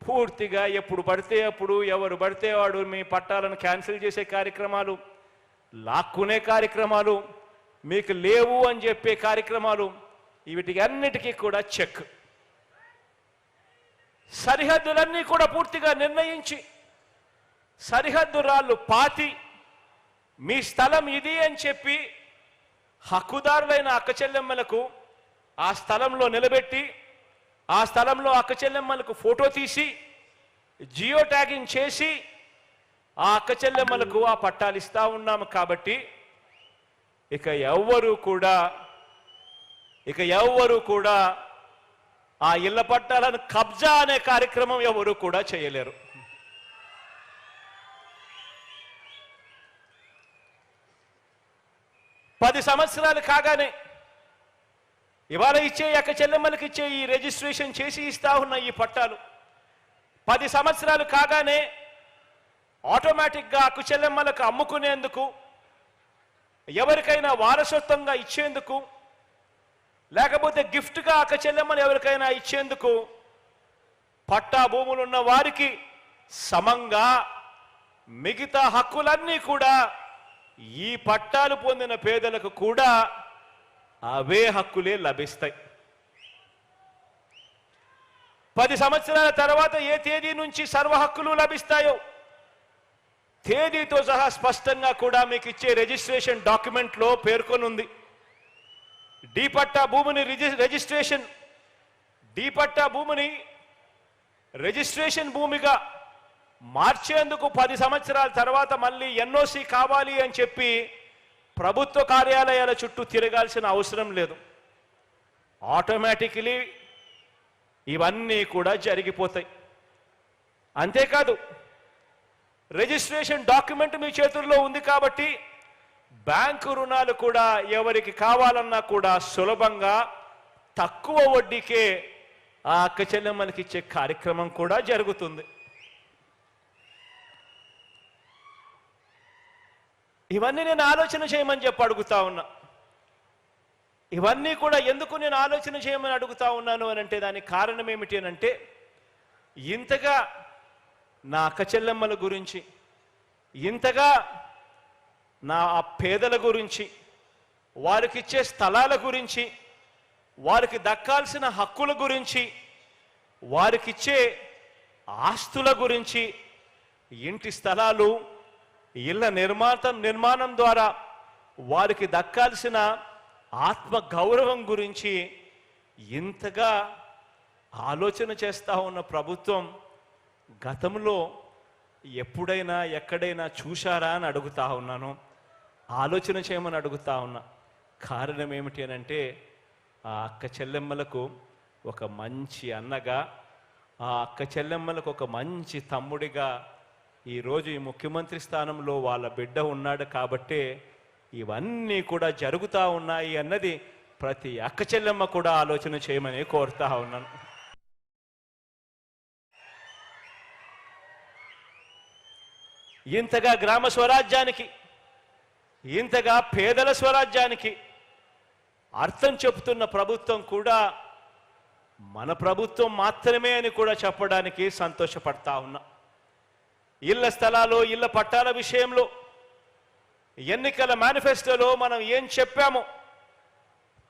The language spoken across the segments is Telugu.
పూర్తిగా ఎప్పుడు పడితే అప్పుడు ఎవరు పడితే వాడు మీ పట్టాలను క్యాన్సిల్ చేసే కార్యక్రమాలు, లాక్కునే కార్యక్రమాలు, మీకు లేవు అని చెప్పే కార్యక్రమాలు, వీటికి అన్నిటికీ కూడా చెక్. సరిహద్దులన్నీ కూడా పూర్తిగా నిర్ణయించి సరిహద్దు రాళ్ళు పాతి మీ స్థలం ఇది అని చెప్పి హక్కుదారులైన అక్కచెల్లెమ్మలకు ఆ స్థలంలో నిలబెట్టి ఆ స్థలంలో అక్కచెల్లెమ్మలకు ఫోటో తీసి జియో ట్యాగింగ్ చేసి ఆ అక్కచెల్లెమ్మలకు ఆ పట్టాలు ఇస్తా ఉన్నాము. కాబట్టి ఇక ఎవ్వరూ కూడా ఆ ఇళ్ల పట్టాలను కబ్జా అనే కార్యక్రమం ఎవరు కూడా చేయలేరు. పది సంవత్సరాలు కాగానే ఇవాళ ఇచ్చే అక్క చెల్లెమ్మలకు ఇచ్చే ఈ రిజిస్ట్రేషన్ చేసి ఇస్తా ఉన్న ఈ పట్టాలు 10 సంవత్సరాలు కాగానే ఆటోమేటిక్గా అక్క చెల్లెమ్మలకు అమ్ముకునేందుకు, ఎవరికైనా వారసత్వంగా ఇచ్చేందుకు, లేకపోతే గిఫ్ట్గా అక్క చెల్లెమ్మలు ఎవరికైనా ఇచ్చేందుకు పట్టా భూములు ఉన్న వారికి సమంగా మిగతా హక్కులన్నీ కూడా ఈ పట్టాలు పొందిన పేదలకు కూడా అవే హక్కులే లభిస్తాయి. 10 సంవత్సరాల తర్వాత ఏ తేదీ నుంచి సర్వ హక్కులు లభిస్తాయో తేదీతో సహా స్పష్టంగా కూడా మీకు ఇచ్చే రిజిస్ట్రేషన్ డాక్యుమెంట్లో పేర్కొనుంది. డి పట్టా భూమిని రిజిస్ట్రేషన్ భూమిగా మార్చేందుకు 10 సంవత్సరాల తర్వాత మళ్ళీ ఎన్ఓసి కావాలి అని చెప్పి ప్రభుత్వ కార్యాలయాల చుట్టూ తిరగాల్సిన అవసరం లేదు. ఆటోమేటికలీ ఇవన్నీ కూడా జరిగిపోతాయి. అంతేకాదు, రిజిస్ట్రేషన్ డాక్యుమెంట్ మీ చేతుల్లో ఉంది కాబట్టి బ్యాంకు రుణాలు కూడా ఎవరికి కావాలన్నా కూడా సులభంగా తక్కువ వడ్డీకే ఆ అక్క చెల్లెమ్మలకి ఇచ్చే కార్యక్రమం కూడా జరుగుతుంది. ఇవన్నీ నేను ఆలోచన చేయమని చెప్పి అడుగుతా ఉన్నా. ఇవన్నీ కూడా ఎందుకు నేను ఆలోచన చేయమని అడుగుతా ఉన్నాను అని అంటే దానికి కారణం ఏమిటి అని అంటే, ఇంతగా నా అక్క చెల్లెమ్మల గురించి, ఇంతగా నా ఆ పేదల గురించి, వారికి ఇచ్చే స్థలాల గురించి, వారికి దక్కాల్సిన హక్కుల గురించి, వారికి ఇచ్చే ఆస్తుల గురించి, ఇంటి స్థలాలు, ఇళ్ల నిర్మాణం ద్వారా వారికి దక్కాల్సిన ఆత్మ గౌరవం గురించి ఇంతగా ఆలోచన చేస్తా ఉన్న ప్రభుత్వం గతంలో ఎప్పుడైనా ఎక్కడైనా చూశారా అని అడుగుతా ఉన్నాను. ఆలోచన చేయమని అడుగుతా ఉన్నా. కారణం ఏమిటి అని అంటే, ఆ అక్క చెల్లెమ్మలకు ఒక మంచి అన్నగా, ఆ అక్క చెల్లెమ్మలకు ఒక మంచి తమ్ముడిగా ఈరోజు ఈ ముఖ్యమంత్రి స్థానంలో వాళ్ళ బిడ్డ ఉన్నాడు కాబట్టే ఇవన్నీ కూడా జరుగుతూ ఉన్నాయి అన్నది ప్రతి అక్క చెల్లెమ్మ కూడా ఆలోచన చేయమని కోరుతా ఉన్నాను. ఇంతగా గ్రామ స్వరాజ్యానికి, ఇంతగా పేదల స్వరాజ్యానికి అర్థం చెబుతున్న ప్రభుత్వం కూడా మన ప్రభుత్వం మాత్రమే అని కూడా చెప్పడానికి సంతోషపడతా ఉన్నా. ఇళ్ల స్థలాలు, ఇళ్ల పట్టాల విషయంలో ఎన్నికల మేనిఫెస్టోలో మనం ఏం చెప్పామో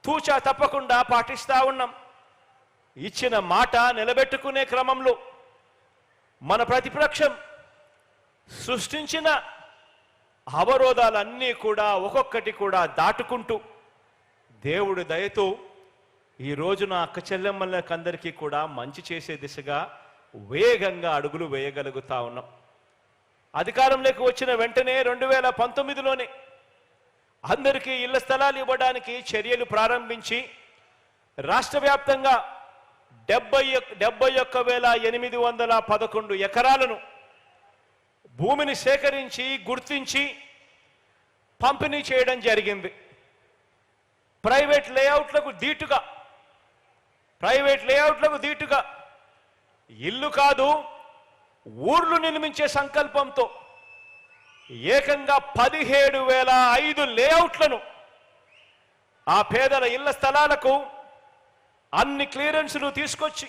తూచా తప్పకుండా పాటిస్తా ఉన్నాం. ఇచ్చిన మాట నిలబెట్టుకునే క్రమంలో మన ప్రతిపక్షం సృష్టించిన అవరోధాలన్నీ కూడా ఒక్కొక్కటి కూడా దాటుకుంటూ దేవుడి దయతో ఈ రోజున అక్క చెల్లెమ్మలకందరికీ కూడా మంచి చేసే దిశగా వేగంగా అడుగులు వేయగలుగుతా ఉన్నాం. అధికారంలోకి వచ్చిన వెంటనే 2019లోనే అందరికీ ఇళ్ల స్థలాలు ఇవ్వడానికి చర్యలు ప్రారంభించి రాష్ట్ర వ్యాప్తంగా 71,811 ఎకరాలను భూమిని సేకరించి గుర్తించి పంపిణీ చేయడం జరిగింది. ప్రైవేట్ లేఅవుట్లకు దీటుగా ఇల్లు కాదు, ఊర్లు నిర్మించే సంకల్పంతో ఏకంగా 17,005 లేఅవుట్లను ఆ పేదల ఇళ్ల స్థలాలకు అన్ని క్లియరెన్సులు తీసుకొచ్చి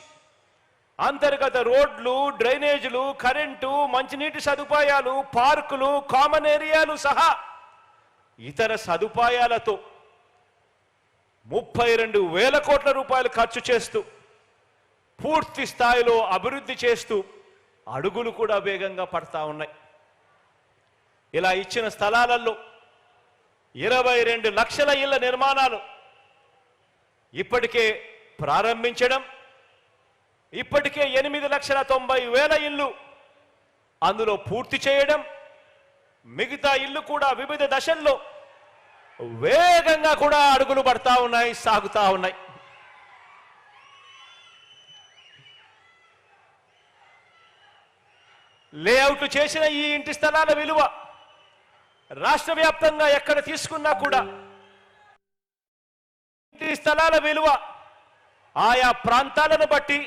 అంతర్గత రోడ్లు, డ్రైనేజీలు, కరెంటు, మంచినీటి సదుపాయాలు, పార్కులు, కామన్ ఏరియాలు సహా ఇతర సదుపాయాలతో 32,000 కోట్ల రూపాయలు ఖర్చు చేస్తూ పూర్తి స్థాయిలో అభివృద్ధి చేస్తూ అడుగులు కూడా వేగంగా పడతా ఉన్నాయి. ఇలా ఇచ్చిన స్థలాలలో 22 లక్షల ఇళ్ల నిర్మాణాలు ఇప్పటికే ప్రారంభించడం, ఇప్పటికే 8,90,000 ఇళ్ళు అందులో పూర్తి చేయడం, మిగతా ఇళ్ళు కూడా వివిధ దశల్లో వేగంగా కూడా అడుగులు పడతా ఉన్నాయి, సాగుతా ఉన్నాయి. లేఅవుట్ చేసిన ఈ ఇంటి స్థలాల విలువ రాష్ట్ర వ్యాప్తంగా ఎక్కడ తీసుకున్నా కూడా ఇంటి స్థలాల విలువ ఆయా ప్రాంతాలను బట్టి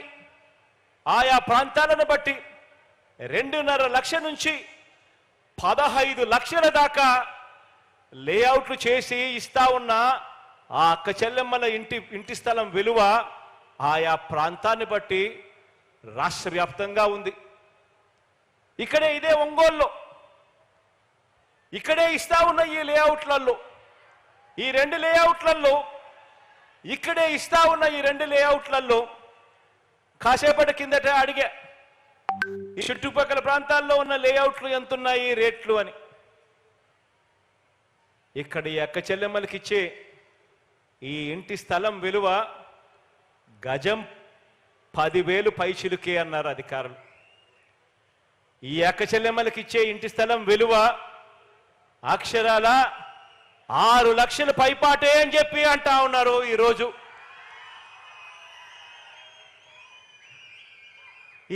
2.5 లక్షల నుంచి 15 లక్షల దాకా లేఅవుట్లు చేసి ఇస్తా ఉన్న ఆ అక్క చెల్లెమ్మల ఇంటి స్థలం విలువ ఆయా ప్రాంతాన్ని బట్టి రాష్ట్ర వ్యాప్తంగా ఉంది. ఇక్కడే ఇదే ఒంగోలులో ఇక్కడే ఇస్తా ఉన్న ఈ లేఅవుట్లలో ఈ 2 లేఅవుట్లలో ఇక్కడే ఇస్తా ఉన్న ఈ 2 లేఅవుట్లలో కాసేపటి కిందట అడిగా ఈ చుట్టుపక్కల ప్రాంతాల్లో ఉన్న లేఅవుట్లు ఎంతున్నాయి రేట్లు అని. ఇక్కడ ఈ అక్క చెల్లెమ్మలకి ఇచ్చే ఈ ఇంటి స్థలం విలువ గజం 10,000 పైచిలుకే అన్నారు అధికారులు. ఈ అక్క చెల్లెమ్మలకి ఇచ్చే ఇంటి స్థలం విలువ అక్షరాల 6 లక్షల పైపాటే అని చెప్పి అంటా ఉన్నారు. ఈరోజు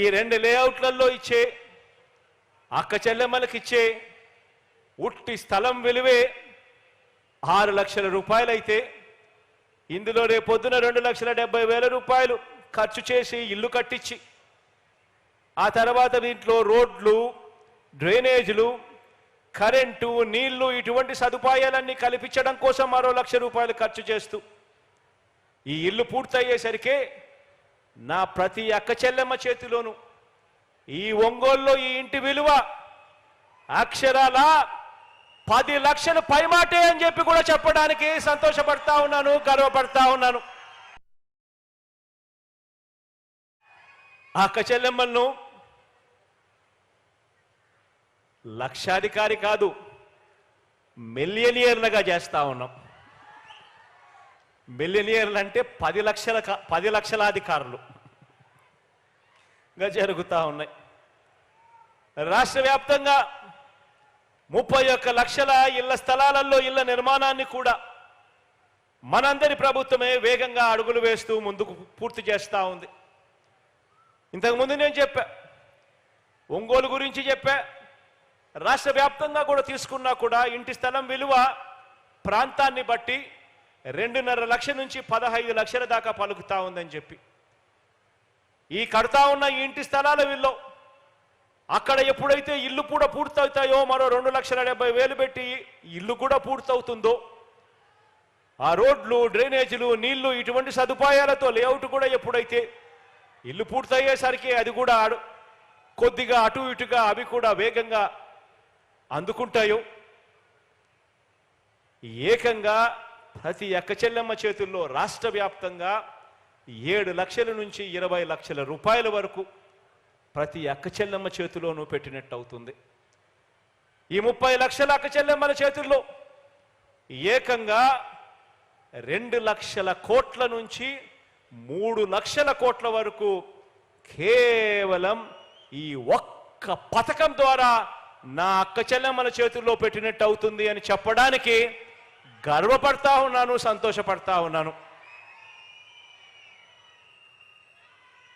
ఈ 2 లేఅవుట్లలో ఇచ్చే అక్క చెల్లెమ్మలకి ఇచ్చే ఉట్టి స్థలం విలువే 6 లక్షల రూపాయలైతే ఇందులో రేపొద్దున 2,70,000 రూపాయలు ఖర్చు చేసి ఇల్లు కట్టించి ఆ తర్వాత దీంట్లో రోడ్లు, డ్రైనేజీలు, కరెంటు, నీళ్లు ఇటువంటి సదుపాయాలన్నీ కల్పించడం కోసం మరో 1,00,000 రూపాయలు ఖర్చు చేస్తూ ఈ ఇల్లు పూర్తయ్యేసరికి నా ప్రతి అక్క చెల్లెమ్మ చేతిలోను ఈ ఒంగోలులో ఈ ఇంటి విలువ అక్షరాల 10 లక్షల పైమాటే అని చెప్పి కూడా చెప్పడానికి సంతోషపడతా ఉన్నాను, గర్వపడతా ఉన్నాను. అక్క చెల్లెమ్మలను లక్షాధికారి కాదు మిలియనియర్లుగా చేస్తా ఉన్నాం. మిలియనియర్లు అంటే 10 లక్షలాధికారులు జరుగుతూ ఉన్నాయి. రాష్ట్ర వ్యాప్తంగా 31 లక్షల ఇళ్ల స్థలాలలో ఇళ్ల నిర్మాణాన్ని కూడా మనందరి ప్రభుత్వమే వేగంగా అడుగులు వేస్తూ ముందుకు పూర్తి చేస్తూ ఉంది. ఇంతకుముందు నేను చెప్పా, ఒంగోలు గురించి చెప్పా, రాష్ట్ర వ్యాప్తంగా కూడా తీసుకున్నా కూడా ఇంటి స్థలం విలువ ప్రాంతాన్ని బట్టి 2.5 లక్షల నుంచి 15 లక్షల దాకా పలుకుతా ఉందని చెప్పి ఈ కడతా ఉన్న ఈ ఇంటి స్థలాల విలువ అక్కడ ఎప్పుడైతే ఇల్లు కూడా పూర్తవుతాయో మరో 2,70,000 పెట్టి ఇల్లు కూడా పూర్తవుతుందో ఆ రోడ్లు, డ్రైనేజీలు, నీళ్లు ఇటువంటి సదుపాయాలతో లేఅవుట్ కూడా ఎప్పుడైతే ఇల్లు పూర్తయ్యేసరికి అది కూడా కొద్దిగా అటు ఇటుగా అవి కూడా వేగంగా అందుకుంటాయో ఏకంగా ప్రతి అక్క చెల్లెమ్మ చేతుల్లో రాష్ట్ర వ్యాప్తంగా 7 లక్షల నుంచి 20 లక్షల రూపాయల వరకు ప్రతి అక్క చెల్లెమ్మ చేతిలోనూ పెట్టినట్టు అవుతుంది. ఈ 30 లక్షల అక్క చెల్లెమ్మల చేతుల్లో ఏకంగా 2 లక్షల కోట్ల నుంచి 3 లక్షల కోట్ల వరకు కేవలం ఈ ఒక్క పథకం ద్వారా నా అక్క చెల్లెమ్మల చేతుల్లో పెట్టినట్టు అవుతుంది అని చెప్పడానికి గర్వపడతా ఉన్నాను, సంతోషపడతా ఉన్నాను.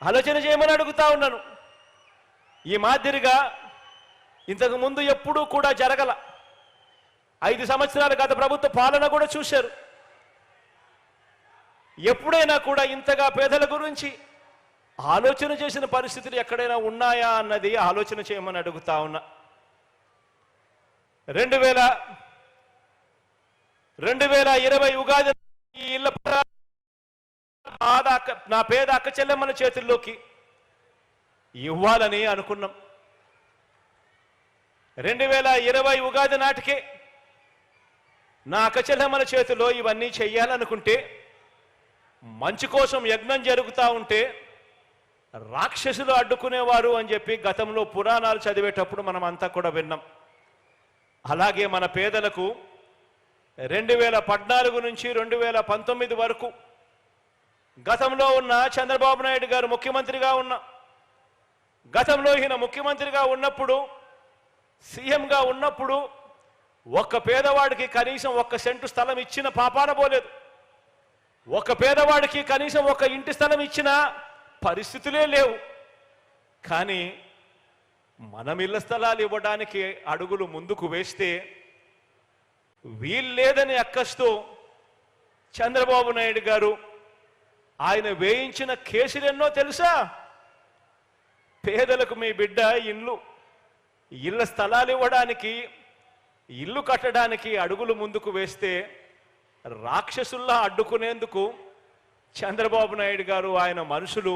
ఆలోచన చేయమని అడుగుతా ఉన్నాను. ఈ మాదిరిగా ఇంతకు ముందు ఎప్పుడూ కూడా జరగల. 5 సంవత్సరాల గత ప్రభుత్వ పాలన కూడా చూశారు. ఎప్పుడైనా కూడా ఇంతగా పేదల గురించి ఆలోచన చేసిన పరిస్థితులు ఎక్కడైనా ఉన్నాయా అన్నది ఆలోచన చేయమని అడుగుతా ఉన్నా. 2020 ఉగాది ఈ ఇళ్ల నా పేద అక్క చెల్లెమ్మల చేతుల్లోకి ఇవ్వాలని అనుకున్నాం. 2020 ఉగాది నాటికే నా అక్కచెల్లెమ్మల చేతిలో ఇవన్నీ చెయ్యాలనుకుంటే, మంచి కోసం యజ్ఞం జరుగుతూ ఉంటే రాక్షసులు అడ్డుకునేవారు అని చెప్పి గతంలో పురాణాలు చదివేటప్పుడు మనం అంతా కూడా విన్నాం. అలాగే మన పేదలకు 2014 నుంచి 2019 వరకు గతంలో ఉన్న చంద్రబాబు నాయుడు గారు ముఖ్యమంత్రిగా ఉన్న గతంలో ఈయన ముఖ్యమంత్రిగా ఉన్నప్పుడు, సీఎంగా ఉన్నప్పుడు ఒక్క పేదవాడికి కనీసం 1 సెంటు స్థలం ఇచ్చిన పాపాన పోలేదు. ఒక పేదవాడికి కనీసం 1 ఇంటి స్థలం ఇచ్చిన పరిస్థితులే లేవు. కానీ మనం ఇళ్ల స్థలాలు ఇవ్వడానికి అడుగులు ముందుకు వేస్తే వీల్లేదని అక్కస్తూ చంద్రబాబు నాయుడు గారు ఆయన వేయించిన కేసులెన్నో తెలుసా? పేదలకు మీ బిడ్డ ఇళ్ల స్థలాలు ఇవ్వడానికి, ఇల్లు కట్టడానికి అడుగులు ముందుకు వేస్తే రాక్షసుల్లా అడ్డుకునేందుకు చంద్రబాబు నాయుడు గారు ఆయన మనుషులు